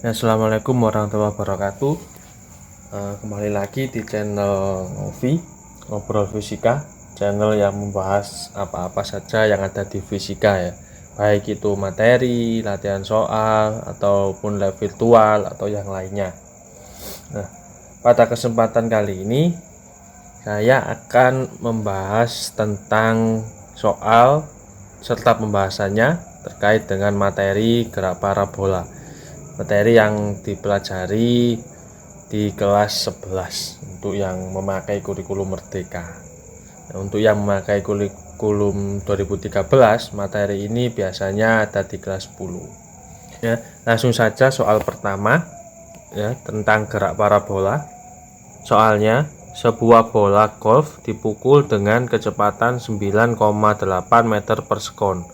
Assalamualaikum warahmatullahi wabarakatuh. Kembali lagi di channel Novi Ngobrol Fisika, channel yang membahas apa-apa saja yang ada di fisika ya, baik itu materi, latihan soal, ataupun lab virtual atau yang lainnya. Nah, pada kesempatan kali ini saya akan membahas tentang soal serta pembahasannya terkait dengan materi gerak parabola, materi yang dipelajari di kelas 11 untuk yang memakai kurikulum Merdeka. Untuk yang memakai kurikulum 2013, materi ini biasanya ada di kelas 10 ya. Langsung saja soal pertama ya, tentang gerak parabola. Soalnya, sebuah bola golf dipukul dengan kecepatan 9,8 meter per sekon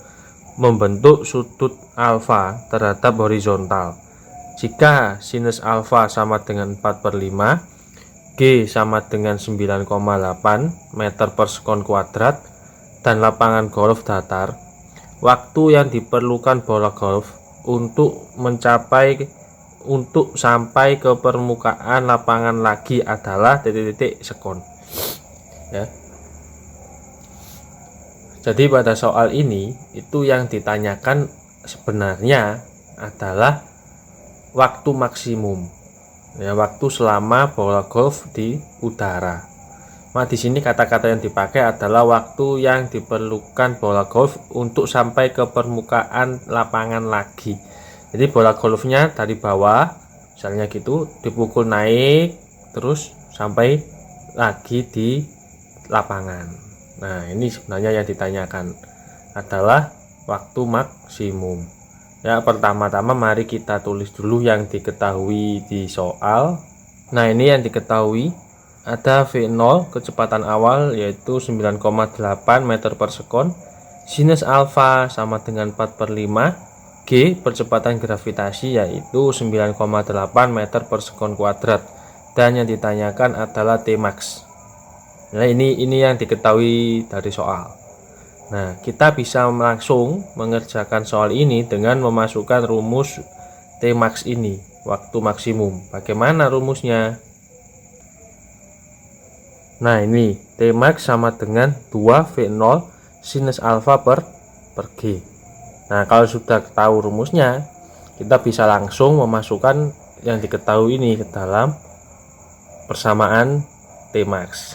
membentuk sudut alfa terhadap horizontal. Jika sinus alfa sama dengan 4/5, G sama dengan 9,8 meter per sekon kuadrat, dan lapangan golf datar, waktu yang diperlukan bola golf untuk sampai ke permukaan lapangan lagi adalah titik-titik sekon ya. Jadi pada soal ini itu yang ditanyakan sebenarnya adalah waktu maksimum ya, waktu selama bola golf di udara. Nah, di sini kata-kata yang dipakai adalah waktu yang diperlukan bola golf untuk sampai ke permukaan lapangan lagi. Jadi bola golfnya dari bawah misalnya gitu dipukul naik terus sampai lagi di lapangan. Nah, ini sebenarnya yang ditanyakan adalah waktu maksimum. Ya, pertama-tama mari kita tulis dulu yang diketahui di soal. Nah, ini yang diketahui ada V0 kecepatan awal yaitu 9,8 meter per sekon, sinus alfa sama dengan 4/5, G percepatan gravitasi yaitu 9,8 meter per sekon kuadrat, dan yang ditanyakan adalah T max. Nah, ini yang diketahui dari soal. Nah, kita bisa langsung mengerjakan soal ini dengan memasukkan rumus T max ini, waktu maksimum. Bagaimana rumusnya? Nah, ini T max sama dengan 2V0 sinus alfa per G. Nah, kalau sudah tahu rumusnya, kita bisa langsung memasukkan yang diketahui ini ke dalam persamaan T max.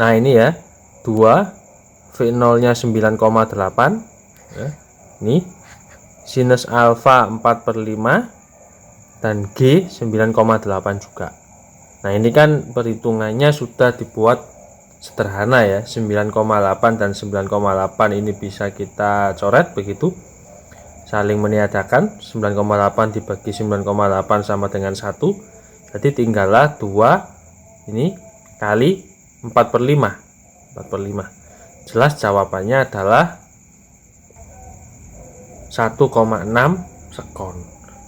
Nah, ini ya, 2 V0 nya 9,8 ya. Ini sinus alfa 4/5 dan G 9,8 juga. Nah, ini kan perhitungannya sudah dibuat sederhana ya, 9,8 dan 9,8 ini bisa kita coret begitu, saling meniadakan. 9,8 dibagi 9,8 sama dengan 1, jadi tinggallah 2 ini kali 4/5. Jelas jawabannya adalah 1,6 sekon.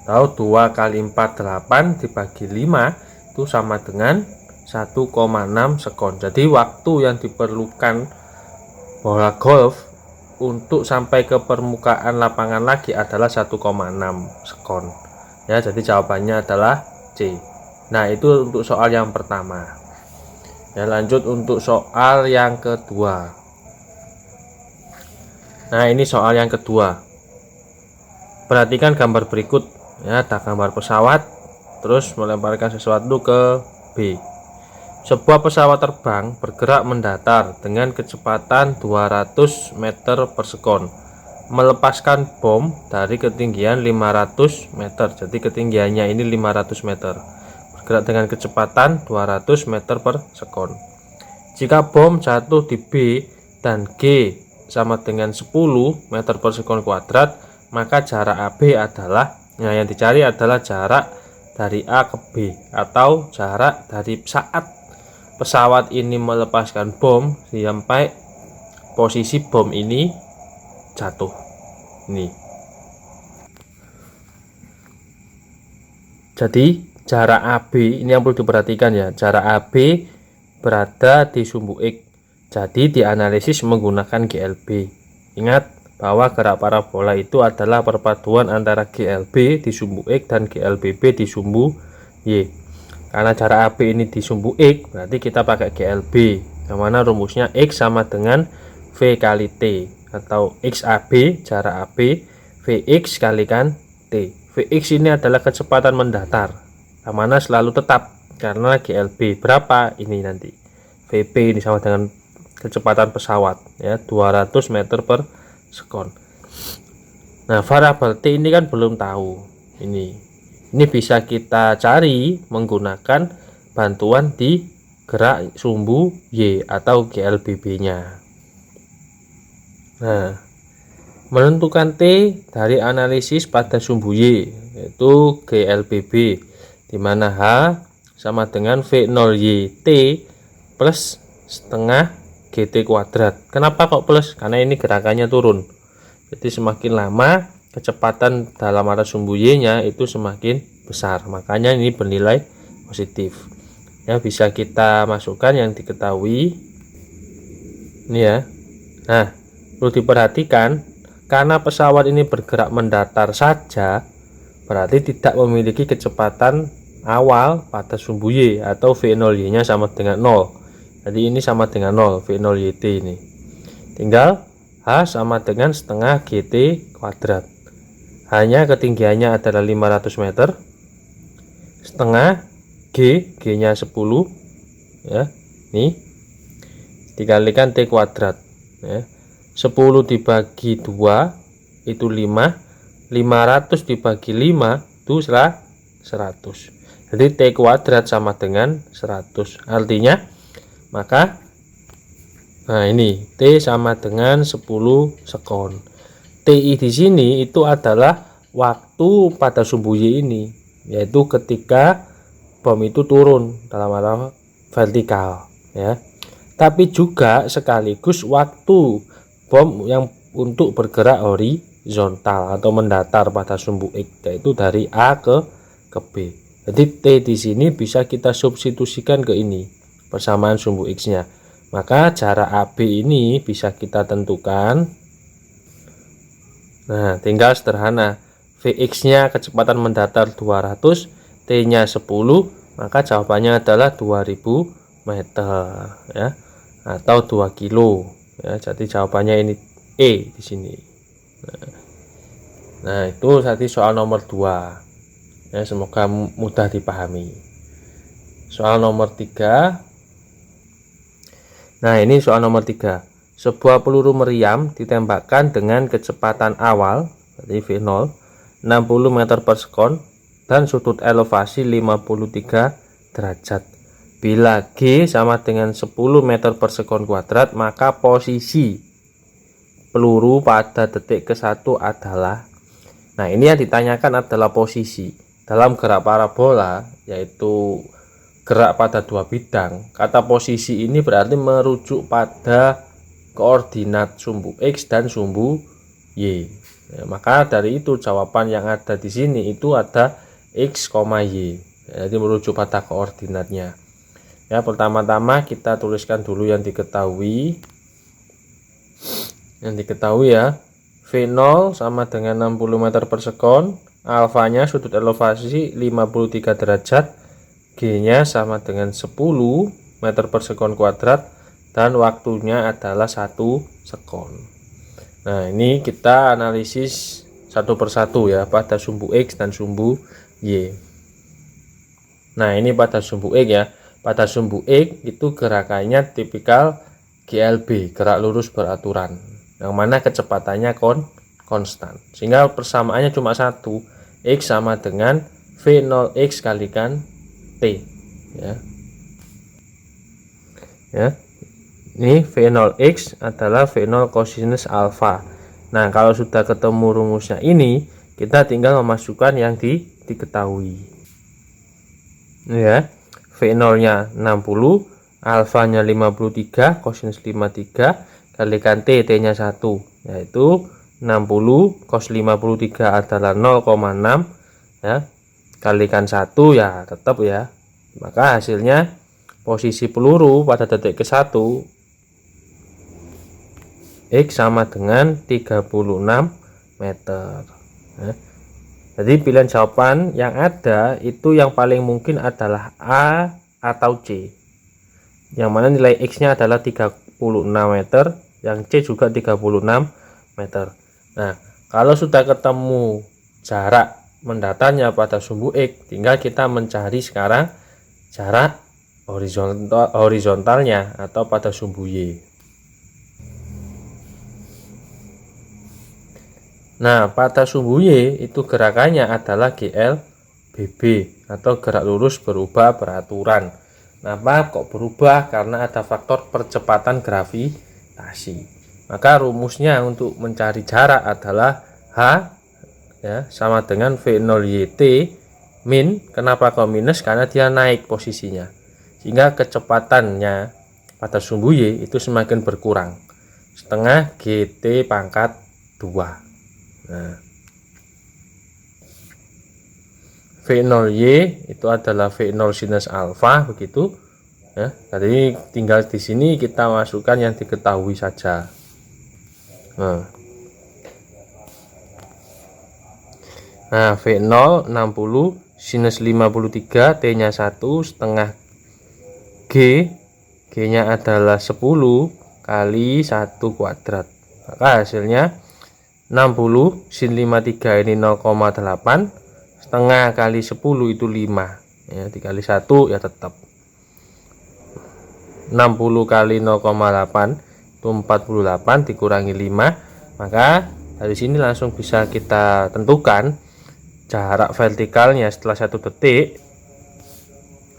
Tahu 2 kali 4 8 dibagi 5 itu sama dengan 1,6 sekon. Jadi waktu yang diperlukan bola golf untuk sampai ke permukaan lapangan lagi adalah 1,6 sekon. Ya, jadi jawabannya adalah C. Nah, itu untuk soal yang pertama. Ya, lanjut untuk soal yang kedua. Nah, ini soal yang kedua. Perhatikan gambar berikut ya, ada gambar pesawat terus melemparkan sesuatu ke B. Sebuah pesawat terbang bergerak mendatar dengan kecepatan 200 meter per sekon, melepaskan bom dari ketinggian 500 meter. Jadi ketinggiannya ini 500 meter. Bergerak dengan kecepatan 200 meter per sekon. Jika bom jatuh di B dan G sama dengan 10 meter per sekon kuadrat, maka jarak AB adalah, nah yang dicari adalah jarak dari A ke B, atau jarak dari saat pesawat ini melepaskan bom sampai posisi bom ini jatuh. Ini. Jadi jarak AB ini yang perlu diperhatikan ya, jarak AB berada di sumbu X. Jadi dianalisis menggunakan GLB. Ingat, bahwa gerak parabola itu adalah perpaduan antara GLB di sumbu X dan GLBB di sumbu Y. Karena jarak AB ini di sumbu X, berarti kita pakai GLB, yang mana rumusnya X sama dengan V kali T, atau XAB jarak AB, Vx kalikan T. Vx ini adalah kecepatan mendatar, yang mana selalu tetap, karena GLB berapa ini nanti. Vp ini sama dengan kecepatan pesawat, ya, 200 meter per sekon. Nah, variabel T ini kan belum tahu. Ini bisa kita cari menggunakan bantuan di gerak sumbu Y atau GLBB-nya. Nah, menentukan T dari analisis pada sumbu Y, yaitu GLBB, di mana H sama dengan V0YT plus setengah GT kuadrat. Kenapa kok plus? Karena ini gerakannya turun. Jadi semakin lama kecepatan dalam arah sumbu Y-nya itu semakin besar. Makanya ini bernilai positif. Ya, bisa kita masukkan yang diketahui. Ini ya. Nah, perlu diperhatikan karena pesawat ini bergerak mendatar saja, berarti tidak memiliki kecepatan awal pada sumbu Y atau V0Y-nya sama dengan 0. Jadi ini sama dengan 0, V0YT ini. Tinggal H sama dengan setengah GT kuadrat. Hanya ketinggiannya adalah 500 meter. Setengah G-nya 10. Ya, ini dikalikan T kuadrat. Ya. 10 dibagi 2 itu 5. 500 dibagi 5 itu 100. Jadi T kuadrat sama dengan 100. Artinya maka nah ini T sama dengan 10 sekon. TI di sini itu adalah waktu pada sumbu Y ini, yaitu ketika bom itu turun dalam arah vertikal, ya. Tapi juga sekaligus waktu bom yang untuk bergerak horizontal atau mendatar pada sumbu X, yaitu dari A ke B. Jadi T di sini bisa kita substitusikan ke ini, persamaan sumbu X-nya. Maka jarak AB ini bisa kita tentukan. Nah, tinggal sederhana. Vx-nya kecepatan mendatar 200, T-nya 10, maka jawabannya adalah 2000 meter, ya, atau 2 kilo. Ya, jadi jawabannya ini E di sini. Nah, itu tadi soal nomor 2. Ya, semoga mudah dipahami. Soal nomor 3. Nah, ini soal nomor 3. Sebuah peluru meriam ditembakkan dengan kecepatan awal, jadi V0, 60 meter per sekon dan sudut elevasi 53 derajat. Bila G sama dengan 10 meter per sekon kuadrat, maka posisi peluru pada detik ke-1 adalah. Nah, ini yang ditanyakan adalah posisi. Dalam gerak parabola, yaitu gerak pada dua bidang, kata posisi ini berarti merujuk pada koordinat sumbu X dan sumbu Y. Ya, maka dari itu jawaban yang ada di sini itu ada X, Y. Jadi merujuk pada koordinatnya. Ya, pertama-tama kita tuliskan dulu yang diketahui. Yang diketahui ya, V0 sama dengan 60 meter per sekon, alfanya sudut elevasi 53 derajat, G-nya sama dengan 10 meter per sekon kuadrat, dan waktunya adalah 1 sekon. Nah, ini kita analisis satu persatu ya, pada sumbu X dan sumbu Y. Nah, ini pada sumbu X ya. Pada sumbu X itu gerakannya tipikal GLB, gerak lurus beraturan, yang mana kecepatannya konstan. Sehingga persamaannya cuma satu, X sama dengan V0X kalikan T, ya. Ya. Ini V0X adalah V0 kosinus alfa. Nah, kalau sudah ketemu rumusnya ini, kita tinggal memasukkan yang diketahui. Ini ya, V0-nya 60, alfanya 53, kosinus 53, kalikan T-nya 1, yaitu 60 cos 53 adalah 0,6, ya. Kalikan 1 ya tetap ya. Maka hasilnya posisi peluru pada detik ke-1 X sama dengan 36 meter. Jadi pilihan jawaban yang ada itu yang paling mungkin adalah A atau C, yang mana nilai X nya adalah 36 meter, yang C juga 36 meter. Nah, kalau sudah ketemu jarak mendatarnya pada sumbu X, tinggal kita mencari sekarang jarak horizontalnya atau pada sumbu Y. Nah, pada sumbu Y itu gerakannya adalah GLBB atau gerak lurus berubah beraturan. Kenapa kok berubah? Karena ada faktor percepatan gravitasi. Maka rumusnya untuk mencari jarak adalah H ya sama dengan V0YT min. Kenapa kok minus? Karena dia naik posisinya, sehingga kecepatannya pada sumbu Y itu semakin berkurang, setengah GT pangkat 2. Nah, V0Y itu adalah V0 sinus alfa begitu ya. Jadi tinggal di sini kita masukkan yang diketahui saja. Nah, V0 60 sinus 53, T-nya 1 setengah G, G-nya adalah 10 kali 1 kuadrat. Maka hasilnya 60 sin 53 ini 0,8, setengah kali 10 itu 5 ya, dikali 1 ya tetap 60 kali 0,8 itu 48 dikurangi 5. Maka dari sini langsung bisa kita tentukan jarak vertikalnya setelah 1 detik.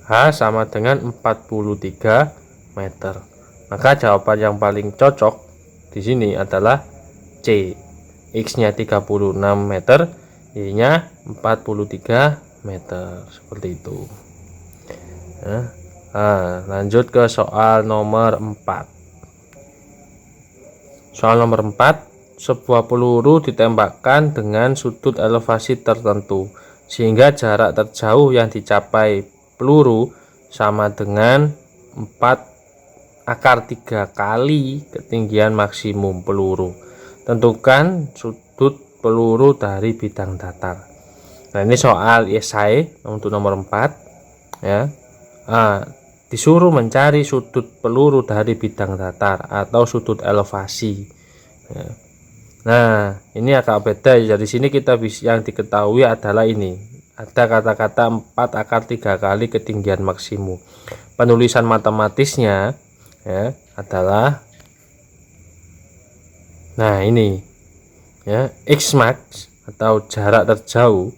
H sama dengan 43 meter. Maka jawaban yang paling cocok di sini adalah C. X-nya 36 meter, Y-nya 43 meter, seperti itu. Nah, lanjut ke soal nomor 4. Soal nomor 4, sebuah peluru ditembakkan dengan sudut elevasi tertentu, sehingga jarak terjauh yang dicapai peluru sama dengan 4/3 kali ketinggian maksimum peluru. Tentukan sudut peluru dari bidang datar. Nah, ini soal esai untuk nomor 4 ya. Disuruh mencari sudut peluru dari bidang datar atau sudut elevasi ya. Nah, ini agak beda. Dari sini kita bisa, yang diketahui adalah ini ada kata-kata 4/3 kali ketinggian maksimum. Penulisan matematisnya ya adalah, nah ini ya, X max atau jarak terjauh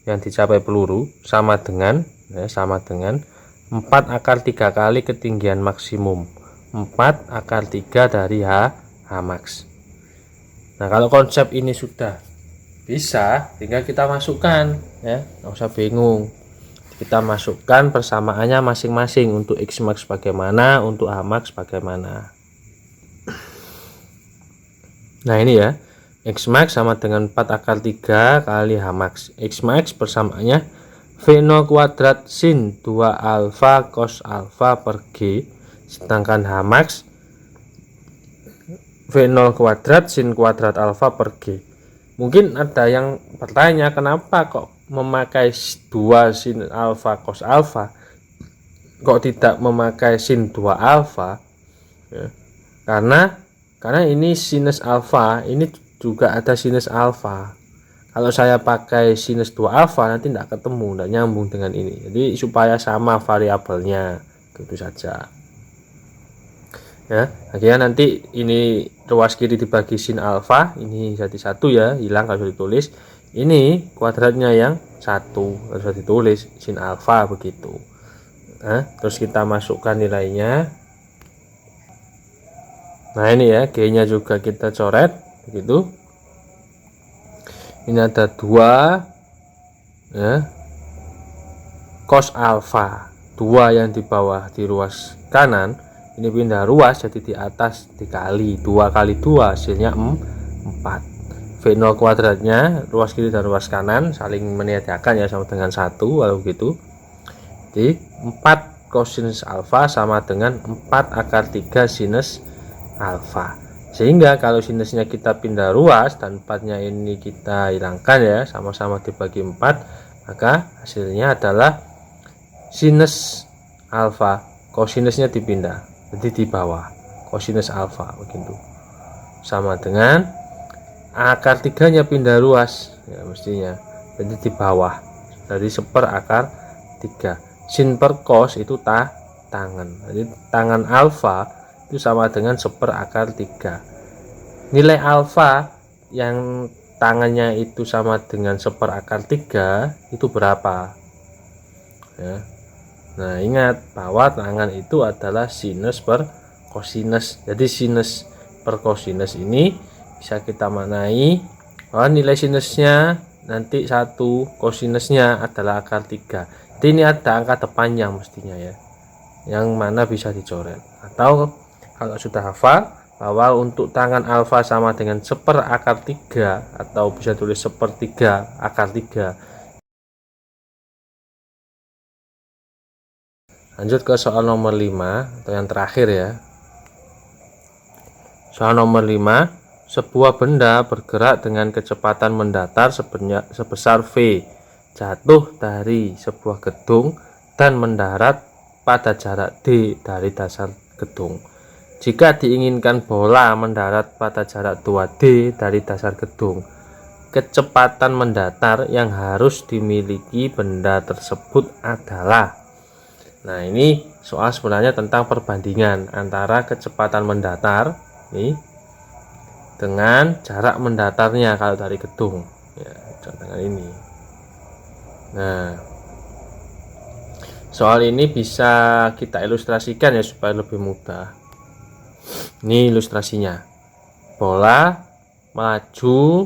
yang dicapai peluru sama dengan 4/3 kali ketinggian maksimum, 4/3 dari H max. Nah, kalau konsep ini sudah bisa, tinggal kita masukkan ya, nggak usah bingung. Kita masukkan persamaannya masing-masing. Untuk X max bagaimana, untuk H max bagaimana. Nah, ini ya, X max sama dengan 4/3 kali H max. X max persamaannya V0 kuadrat sin 2 alfa cos alfa per G, sedangkan H max V0 kuadrat sin kuadrat alfa per G. Mungkin ada yang bertanya, kenapa kok memakai 2 sin alfa cos alfa, kok tidak memakai sin 2 alfa ya, karena ini sinus alfa, ini juga ada sinus alfa. Kalau saya pakai sinus 2 alfa nanti tidak ketemu, tidak nyambung dengan ini. Jadi supaya sama variabelnya, gitu saja. Ya, akhirnya nanti ini ruas kiri dibagi sin alfa, ini jadi 1 ya, hilang kalau ditulis. Ini kuadratnya yang 1 harus ditulis sin alfa begitu. Nah, terus kita masukkan nilainya. Nah, ini ya, G-nya juga kita coret begitu. Ini ada 2 ya, cos alfa 2 yang di bawah di ruas kanan, ini pindah ruas jadi di atas dikali 2 kali 2 hasilnya 4. V0 kuadratnya ruas kiri dan ruas kanan saling meniadakan ya, sama dengan 1 kalau begitu. Jadi 4 cosinus alfa sama dengan 4/3 sinus alfa. Sehingga kalau sinusnya kita pindah ruas dan 4-nya ini kita hilangkan ya, sama-sama dibagi 4, maka hasilnya adalah sinus alfa, kosinusnya dipindah, jadi di bawah, kosinus alfa begitu. Sama dengan akar 3-nya pindah ruas ya mestinya, jadi di bawah, dari 1/4 akar 3. Sin per cos itu tangan, jadi tangan alfa itu sama dengan 1/4 akar 3. Nilai alfa yang tangannya itu sama dengan 1/4 akar 3 itu berapa ya. Nah, ingat bahwa tangan itu adalah sinus per kosinus. Jadi sinus per kosinus ini bisa kita maknai bahwa nilai sinusnya nanti 1, kosinusnya adalah akar 3. Jadi ini ada angka depannya mestinya ya, yang mana bisa dicoret. Atau kalau sudah hafal bahwa untuk tangan alfa sama dengan 1/4 akar 3, atau bisa tulis 1/3 akar 3. Lanjut ke soal nomor 5 atau yang terakhir ya. Soal nomor 5, sebuah benda bergerak dengan kecepatan mendatar sebesar v, jatuh dari sebuah gedung dan mendarat pada jarak d dari dasar gedung. Jika diinginkan bola mendarat pada jarak 2d dari dasar gedung, kecepatan mendatar yang harus dimiliki benda tersebut adalah. Nah, ini soal sebenarnya tentang perbandingan antara kecepatan mendatar nih dengan jarak mendatarnya kalau dari gedung ya, contohnya ini. Nah, soal ini bisa kita ilustrasikan ya supaya lebih mudah. Ini ilustrasinya, bola melaju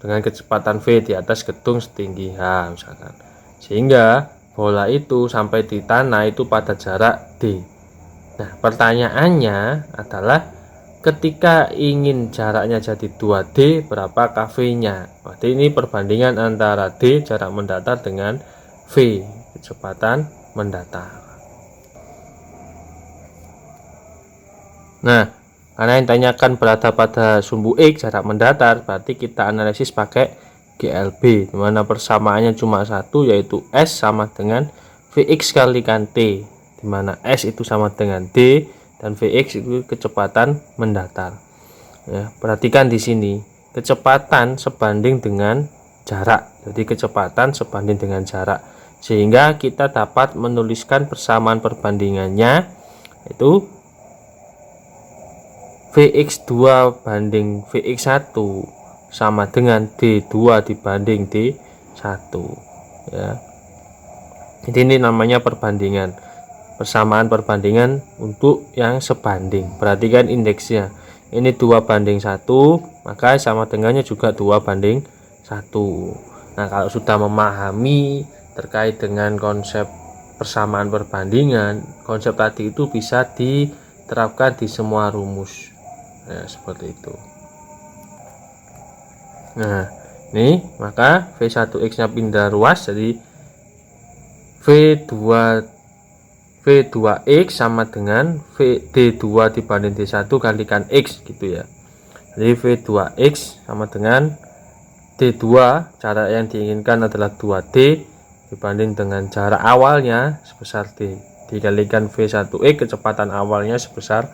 dengan kecepatan v di atas gedung setinggi h misalkan, sehingga bola itu sampai di tanah itu pada jarak d. Nah, pertanyaannya adalah ketika ingin jaraknya jadi 2d, berapa kv-nya? Berarti ini perbandingan antara d jarak mendatar dengan v kecepatan mendatar. Nah, karena yang ditanyakan berada pada sumbu X jarak mendatar, berarti kita analisis pakai GLB, dimana persamaannya cuma satu, yaitu S sama dengan Vx kalikan T, dimana S itu sama dengan D dan Vx itu kecepatan mendatar ya. Perhatikan di sini kecepatan sebanding dengan jarak, jadi kecepatan sebanding dengan jarak, sehingga kita dapat menuliskan persamaan perbandingannya itu Vx2 banding Vx1 sama dengan D2 dibanding D1 ya. Jadi ini namanya perbandingan, persamaan perbandingan untuk yang sebanding. Perhatikan indeksnya, ini 2/1, maka sama dengannya juga 2/1. Nah, kalau sudah memahami terkait dengan konsep persamaan perbandingan, konsep tadi itu bisa diterapkan di semua rumus ya, seperti itu. Nah, ini maka V1x nya pindah ruas, jadi V2x sama dengan D2 dibanding D1 kalikan X gitu ya. Jadi V2x sama dengan D2, jarak yang diinginkan adalah 2D dibanding dengan jarak awalnya sebesar D, dikalikan V1x kecepatan awalnya sebesar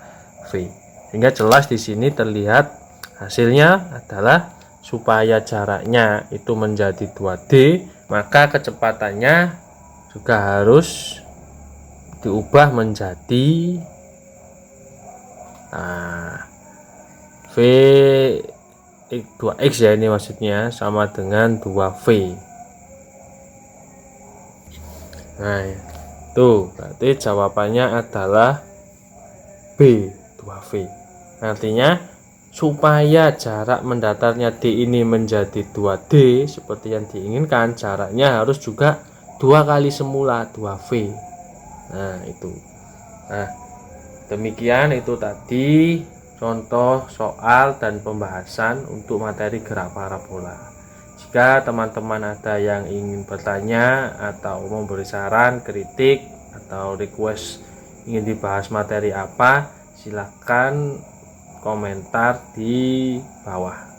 V. Sehingga jelas di sini terlihat hasilnya adalah supaya jaraknya itu menjadi 2D, maka kecepatannya juga harus diubah menjadi V2x ya, ini maksudnya sama dengan 2V. Nah, itu berarti jawabannya adalah B, 2V. Artinya supaya jarak mendatarnya D ini menjadi 2D seperti yang diinginkan, jaraknya harus juga 2 kali semula 2V. Nah, itu. Nah, demikian itu tadi contoh soal dan pembahasan untuk materi gerak parabola. Jika teman-teman ada yang ingin bertanya atau memberi saran, kritik, atau request ingin dibahas materi apa, silakan komentar di bawah.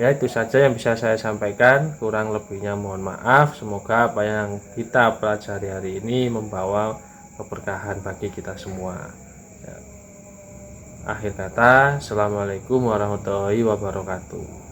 Ya, itu saja yang bisa saya sampaikan, kurang lebihnya mohon maaf. Semoga apa yang kita pelajari hari ini membawa keberkahan bagi kita semua. Ya. Akhir kata, assalamualaikum warahmatullahi wabarakatuh.